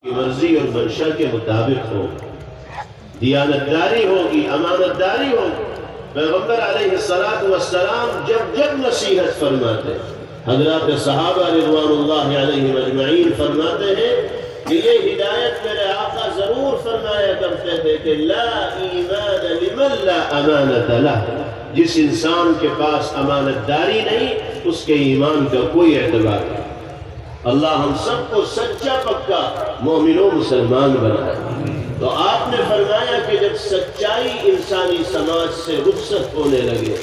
مرضی اور منشا کے مطابق ہو، دیانتداری ہوگی، امانتداری ہوگی۔ پیغمبر علیہ السلام جب نصیحت فرماتے، حضرات صحابہ رضوان اللہ علیہم اجمعین فرماتے ہیں کہ یہ ہدایت میرے آقا ضرور فرمایا کرتے تھے کہ لا ایمان لمن لا امانت لہ، جس انسان کے پاس امانتداری نہیں اس کے ایمان کا کوئی اعتبار نہیں۔ اللہ ہم سب کو سچا پکا مومن و مسلمان بنائے۔ تو آپ نے فرمایا کہ جب سچائی انسانی سماج سے رخصت ہونے لگے،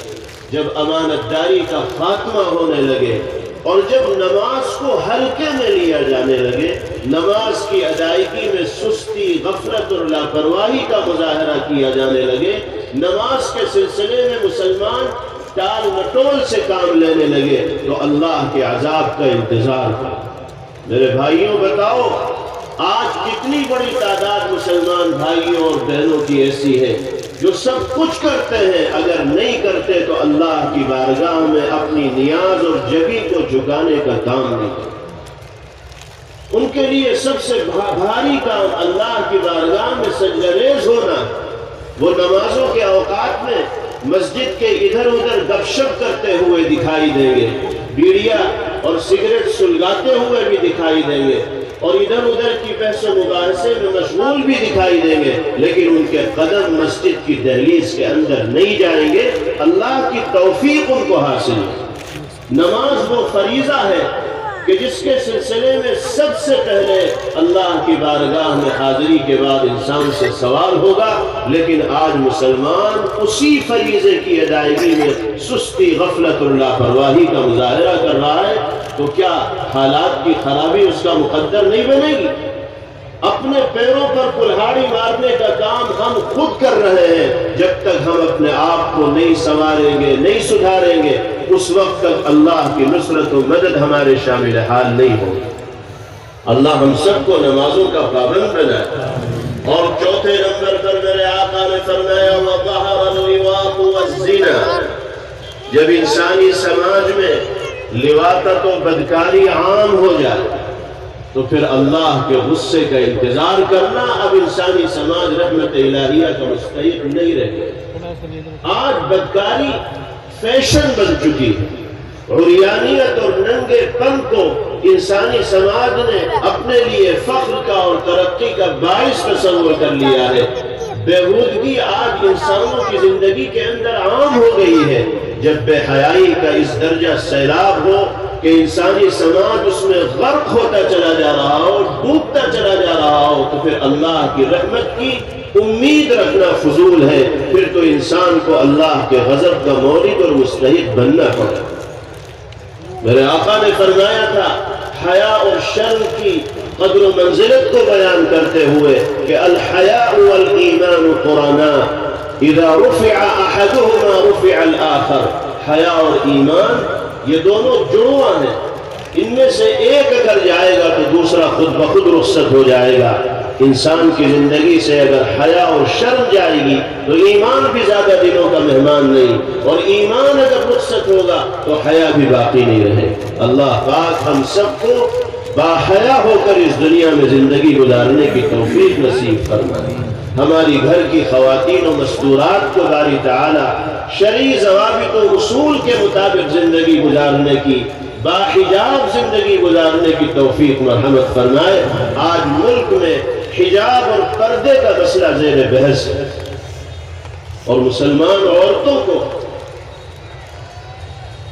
جب امانتداری کا خاتمہ ہونے لگے، اور جب نماز کو ہلکے میں لیا جانے لگے، نماز کی ادائیگی میں سستی، غفلت اور لاپرواہی کا مظاہرہ کیا جانے لگے، نماز کے سلسلے میں مسلمان ٹال مٹول سے کام لینے لگے، تو اللہ کے عذاب کا انتظار تھا۔ میرے بھائیوں بتاؤ، آج کتنی بڑی تعداد مسلمان بھائیوں اور بہنوں کی ایسی ہے جو سب کچھ کرتے ہیں، اگر نہیں کرتے تو اللہ کی بارگاہ میں اپنی نیاز اور جبی کو جھکانے کا کام نہیں کرتے۔ ان کے لیے سب سے بھاری کام اللہ کی بارگاہ میں سجدہ ریز ہونا۔ وہ نمازوں کے اوقات میں مسجد کے ادھر ادھر گپ شپ کرتے ہوئے دکھائی دیں گے، بیڑیا اور سگریٹ سلگاتے ہوئے بھی دکھائی دیں گے، اور ادھر ادھر کی بحث و مباحثے میں مشغول بھی دکھائی دیں گے، لیکن ان کے قدم مسجد کی دہلیز کے اندر نہیں جائیں گے۔ اللہ کی توفیق ان کو حاصل ہے۔ نماز وہ فریضہ ہے کہ جس کے سلسلے میں سب سے پہلے اللہ کی بارگاہ میں حاضری کے بعد انسان سے سوال ہوگا، لیکن آج مسلمان اسی فریضے کی ادائیگی میں سستی، غفلت اور لاپرواہی کا مظاہرہ کر رہا ہے، تو کیا حالات کی خرابی اس کا مقدر نہیں بنے گی؟ اپنے پیروں پر کلہاڑی مارنے کا کام ہم خود کر رہے ہیں۔ جب تک ہم اپنے آپ کو نہیں سنواریں گے، نہیں سدھاریں گے، اس وقت تک اللہ کی نصرت و مدد ہمارے شامل حال نہیں ہوگی۔ اللہ ہم سب کو نمازوں کا پابند بنائے۔ اور چوتھے نمبر پر میرے آقا نے فرمایا وَظَهَرَ اللِّوَاطُ وَالزِّنَا، جب انسانی سماج میں لواطت و بدکاری عام ہو جائے تو پھر اللہ کے غصے کا انتظار کرنا اب انسانی سماج رحمت الہیہ کا مستحق نہیں رہے۔ آج بدکاری فیشن بن چکی ہے۔ عریانیت اور ننگے پن کو انسانی سماج نے اپنے لیے فخر کا اور ترقی کا باعث تصور کر لیا ہے۔ بےہودگی آج انسانوں کی زندگی کے اندر عام ہو گئی ہے۔ جب بے حیائی کا اس درجہ سیلاب ہو کہ انسانی سماج اس میں غرق ہوتا چلا جا رہا ہو، ڈوبتا چلا جا رہا ہو، تو پھر اللہ کی رحمت کی امید رکھنا فضول ہے۔ پھر تو انسان کو اللہ کے غضب کا مورد اور مستحق بننا پڑا۔ میرے آقا نے فرمایا تھا حیا اور شرم کی قدر و منزلت کو بیان کرتے ہوئے کہ الحیاء والایمان قرانا اذا رفع احدهما رفع الاخر، حیا اور ایمان یہ دونوں جڑواں ہیں، ان میں سے ایک اگر جائے گا تو دوسرا خود بخود رخصت ہو جائے گا۔ انسان کی زندگی سے اگر حیا اور شرم جائے گی تو ایمان بھی زیادہ دنوں کا مہمان نہیں، اور ایمان اگر رخصت ہوگا تو حیا بھی باقی نہیں رہے۔ اللہ پاک ہم سب کو باحیا ہو کر اس دنیا میں زندگی گزارنے کی توفیق نصیب فرمائے۔ ہماری گھر کی خواتین و مستورات کو باری تعالی شرعی ضوابط و اصول کے مطابق زندگی گزارنے کی، باحجاب زندگی گزارنے کی توفیق مرحمت فرمائے۔ آج ملک میں حجاب اور پردے کا مسئلہ زیر بحث ہے، اور مسلمان عورتوں کو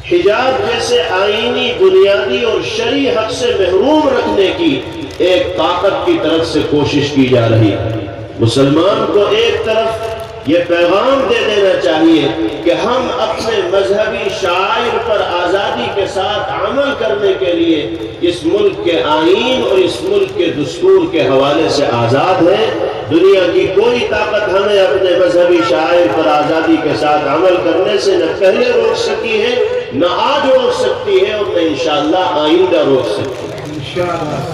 حجاب جیسے آئینی، بنیادی اور شرعی حق سے محروم رکھنے کی ایک طاقت کی طرف سے کوشش کی جا رہی ہے۔ مسلمان کو ایک طرف یہ پیغام دے دینا چاہیے کہ ہم اپنے مذہبی شعائر پر آزادی کے ساتھ عمل کرنے کے لیے اس ملک کے آئین اور اس ملک کے دستور کے حوالے سے آزاد ہیں۔ دنیا کی کوئی طاقت ہمیں اپنے مذہبی شعائر پر آزادی کے ساتھ عمل کرنے سے نہ پہلے روک سکی ہے، نہ آج روک سکتی ہے، اور نہ انشاءاللہ آئندہ روک سکتی ہے۔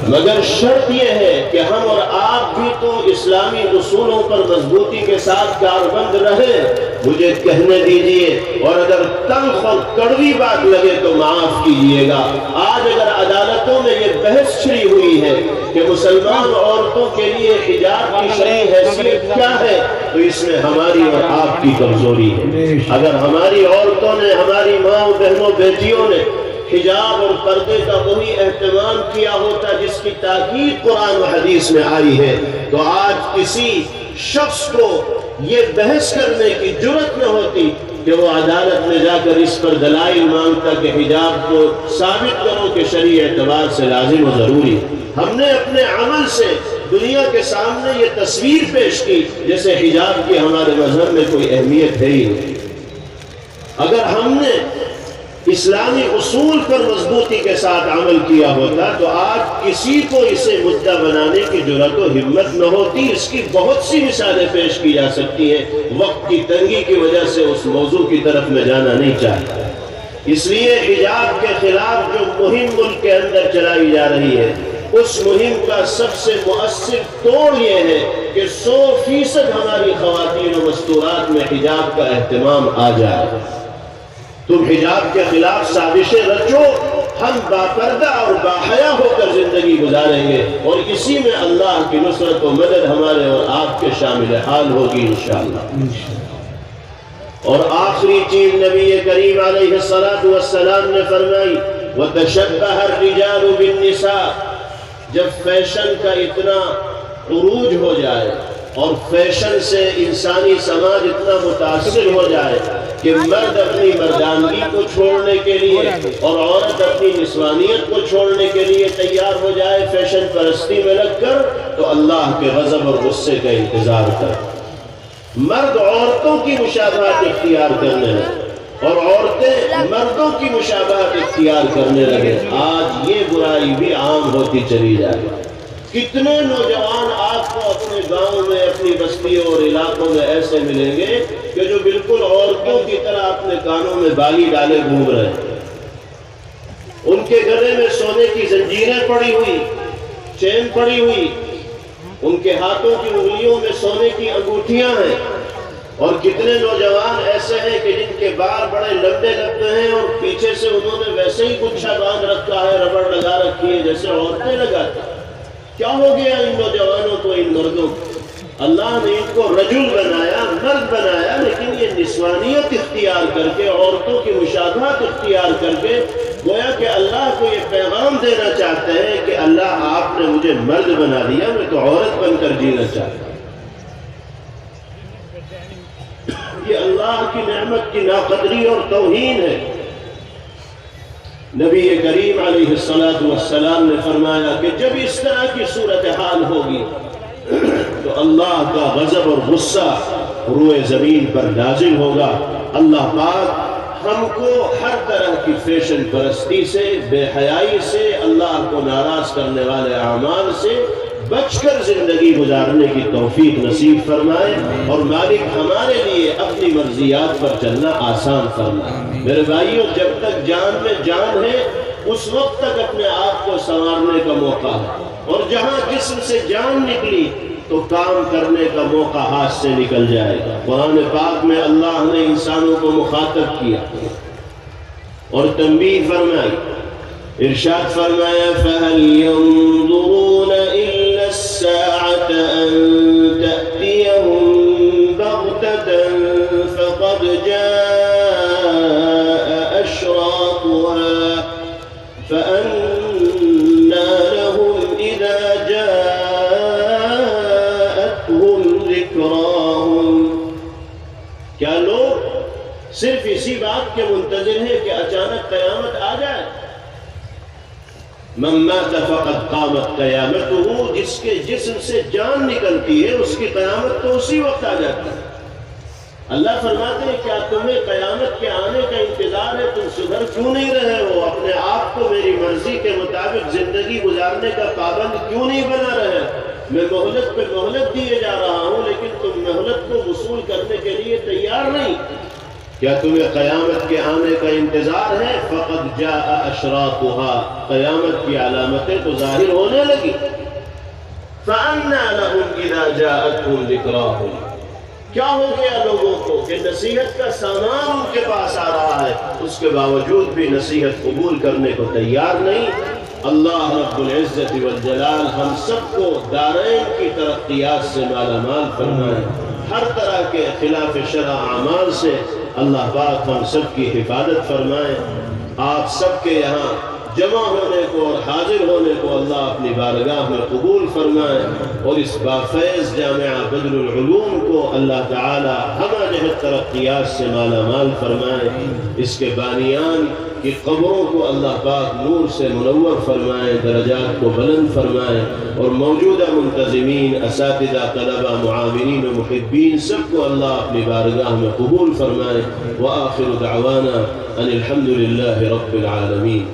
مگر شرط یہ ہے کہ ہم اور آپ بھی تو اسلامی اصولوں پر مضبوطی کے ساتھ کاربند رہیں۔ مجھے کہنے دیجئے، اور اگر تلخ اور کڑوی بات لگے تو معاف کیجئے گا، آج اگر عدالتوں میں یہ بحث چھڑی ہوئی ہے کہ مسلمان عورتوں کے لیے حجاب کی شرعی حیثیت کیا ہے، تو اس میں ہماری اور آپ کی کمزوری ہے۔ اگر ہماری عورتوں نے، ہماری ماں بہنوں بیٹیوں نے حجاب اور پردے کا وہی اہتمام کیا ہوتا جس کی تاکید قرآن و حدیث میں آئی ہے، تو آج کسی شخص کو یہ بحث کرنے کی جرأت نہ ہوتی کہ وہ عدالت میں جا کر اس پر دلائل مانگتا کہ حجاب کو ثابت کرو کہ شرعی اعتبار سے لازم و ضروری۔ ہم نے اپنے عمل سے دنیا کے سامنے یہ تصویر پیش کی جیسے حجاب کی ہمارے مذہب میں کوئی اہمیت ہے ہی نہیں۔ اگر ہم نے اسلامی اصول پر مضبوطی کے ساتھ عمل کیا ہوتا تو آج کسی کو اسے مدعا بنانے کی جرأت و ہمت نہ ہوتی۔ اس کی بہت سی مثالیں پیش کی جا سکتی ہیں، وقت کی تنگی کی وجہ سے اس موضوع کی طرف میں جانا نہیں چاہتا۔ اس لیے حجاب کے خلاف جو مہم ملک کے اندر چلائی جا رہی ہے، اس مہم کا سب سے مؤثر توڑ یہ ہے کہ 100% ہماری خواتین و مستورات میں حجاب کا اہتمام آ جائے۔ تم حجاب کے خلاف سازشیں رچو، ہم باپردہ اور باحیا ہو کر زندگی گزاریں گے، اور اسی میں اللہ کی نصرت و مدد ہمارے اور آپ کے شامل حال ہوگی انشاءاللہ۔ اور آخری چیز نبی کریم علیہ السلام نے فرمائی وَتَشَبَّهَ الرِّجَالُ بِالنِّسَاءِ۔ جب فیشن کا اتنا عروج ہو جائے اور فیشن سے انسانی سماج اتنا متاثر ہو جائے کہ مرد اپنی مردانگی کو چھوڑنے کے لیے اور عورت اپنی نسوانیت کو چھوڑنے کے لیے تیار ہو جائے فیشن پرستی میں لگ کر، تو اللہ کے غضب اور غصے کا انتظار کر۔ مرد عورتوں کی مشابہت اختیار کرنے لگے اور عورتیں مردوں کی مشابہت اختیار کرنے لگے، آج یہ برائی بھی عام ہوتی چلی جائے۔ کتنے نوجوان آپ کو اپنے گاؤں میں، اپنی بستیوں اور علاقوں میں ایسے ملیں گے کہ جو بالکل عورتوں کی طرح اپنے کانوں میں بالی ڈالے گھوم رہے ہیں، ان کے گلے میں سونے کی زنجیریں پڑی ہوئی، چین پڑی ہوئی، ان کے ہاتھوں کی انگلیوں میں سونے کی انگوٹھیاں ہیں، اور کتنے نوجوان ایسے ہیں کہ جن کے بال بڑے لمبے لگتے ہیں اور پیچھے سے انہوں نے ویسے ہی گچھا باندھ رکھا ہے، ربڑ لگا رکھی ہے جیسے عورتیں لگاتی ہیں۔ کیا ہو گیا ان نوجوانوں کو، ان مردوں کو؟ اللہ نے ان کو رجل بنایا، مرد بنایا، لیکن یہ نسوانیت اختیار کر کے، عورتوں کی مشابہت اختیار کر کے، گویا کہ اللہ کو یہ پیغام دینا چاہتے ہیں کہ اللہ آپ نے مجھے مرد بنا دیا، میں تو عورت بن کر جینا چاہتا ہوں۔ یہ اللہ کی نعمت کی ناقدری اور توہین ہے۔ نبی کریم علیہ السلام نے فرمایا کہ جب اس طرح کی صورتحال ہوگی تو اللہ کا غضب اور غصہ روئے زمین پر نازل ہوگا۔ اللہ پاک ہم کو ہر طرح کی فیشن پرستی سے، بے حیائی سے، اللہ کو ناراض کرنے والے اعمال سے بچ کر زندگی گزارنے کی توفیق نصیب فرمائے، اور مالک ہمارے لیے اپنی مرضیات پر چلنا آسان فرمائے۔ میرے بھائیوں، جب تک جان میں جان ہے اس وقت تک اپنے آپ کو سنوارنے کا موقع ہے، اور جہاں جسم سے جان نکلی تو کام کرنے کا موقع ہاتھ سے نکل جائے گا۔ قرآن پاک میں اللہ نے انسانوں کو مخاطب کیا اور تنبیہ فرمائی، ارشاد فرمایا فَهَلْ يَنظُرُونَ إِلَّا السَّاعَةَ أَن تَأْتِيَهُم بَغْتَةً فَقَدْ جَاءَ أَشْرَاطُهَا فَأَنَّىٰ لَهُمْ إِذَا جَاءَتْهُمْ ذِكْرَاهُمْ۔ کیا لوگ صرف اسی بات کے منتظر ہیں کہ اچانک قیامت آ جائے؟ من مات فقد قامت قیامتہ، جس کے جسم سے جان نکلتی ہے اس کی قیامت تو اسی وقت آ جاتی ہے۔ اللہ فرماتے ہیں کیا تمہیں قیامت کے آنے کا انتظار ہے؟ تم سدھر کیوں نہیں رہے ہو؟ اپنے آپ کو میری مرضی کے مطابق زندگی گزارنے کا پابند کیوں نہیں بنا رہے؟ میں مہلت پہ مہلت دیے جا رہا ہوں، لیکن تم مہلت کو وصول کرنے کے لیے تیار نہیں۔ کیا تمہیں قیامت کے آنے کا انتظار ہے؟ فقد جاء اشراطها، قیامت کی علامتیں تو ظاہر ہونے لگی۔ فَأَنَّىٰ لَهُمْ إِذَا جَاءَتْهُمْ ذِكْرَاهُمْ، کیا ہو گیا لوگوں کو کہ نصیحت کا سامان ان کے پاس آ رہا ہے، اس کے باوجود بھی نصیحت قبول کرنے کو تیار نہیں۔ اللہ رب العزت والجلال ہم سب کو دارین کی ترقیات سے مالا مال فرمائے، ہر طرح کے خلاف شرع اعمال سے اللہ پاک ہم سب کی حفاظت فرمائے۔ آپ سب کے یہاں جمع ہونے کو اور حاضر ہونے کو اللہ اپنی بارگاہ میں قبول فرمائے، اور اس بافیض جامعہ بدر العلوم کو اللہ تعالی ہمہ جہت ترقیات سے مالا مال فرمائے۔ اس کے بانیان کی قبروں کو اللہ پاک نور سے منور فرمائے، درجات کو بلند فرمائے، اور موجودہ منتظمین، اساتذہ، طلبہ، معاونین و محبین سب کو اللہ اپنی بارگاہ میں قبول فرمائے۔ وآخر دعوانا ان الحمد للہ رب العالمین۔